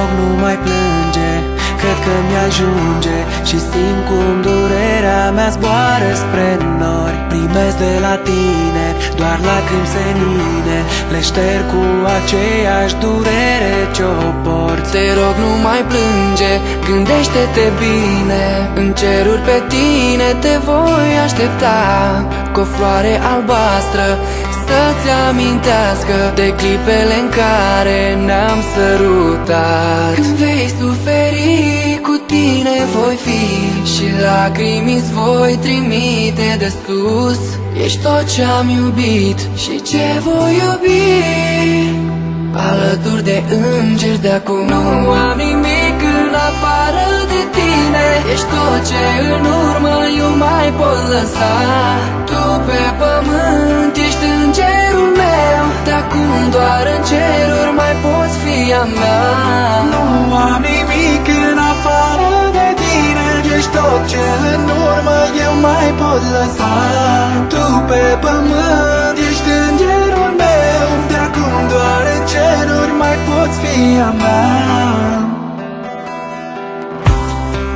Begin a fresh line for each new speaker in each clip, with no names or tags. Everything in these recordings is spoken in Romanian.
rog, nu mai plânge, cred că mi-ajunge și simt cum durerea mea zboară spre nori. Primesc de la tine doar lacrimi senine, le șterg cu aceeași durere ce-o port.
Te rog, nu mai plânge, gândește-te bine, în ceruri pe tine te voi aștepta, cu o floare albastră să-ți amintească de clipele în care ne-am sărutat. Când vei suferi, cu tine voi fi și lacrimi îți voi trimite de sus. Ești tot ce-am iubit și ce voi iubi, alături de îngeri de acum. Nu am nimic în afară de tine, ești tot ce în urmă eu mai pot lăsa. Tu pe pământ ești îngerul meu, de acum doar în ceruri mai poți fi a mea.
Nu am nimic în afară de tine, ești tot ce în urmă eu mai pot lăsa. Tu pe pământ ești îngerul meu, de acum doar în ceruri mai poți fi a mea.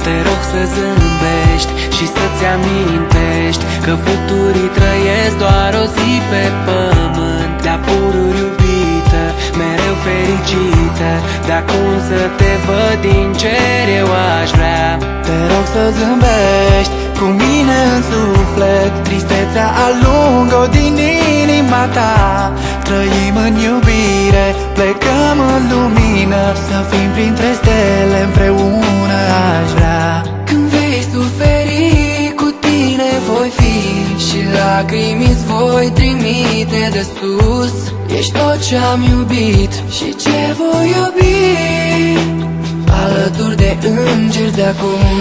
Te rog să zâmbești și să-ți amintești că fluturii trăiesc doar o zi pe pământ. De-a pururi iubită, mereu fericită, de acum să te văd din cer eu aș vrea. Te rog să zâmbești cu mine în suflet, tristețea alungă-o din inima ta. Trăim în iubire, plecăm în lumină, să fim printre stele împreună aș vrea.
Când vei suferi, cu tine voi fi și lacrimi îți voi trimite de sus. Ești tot ce-am iubit și ce voi iubi, alături de îngeri de acum.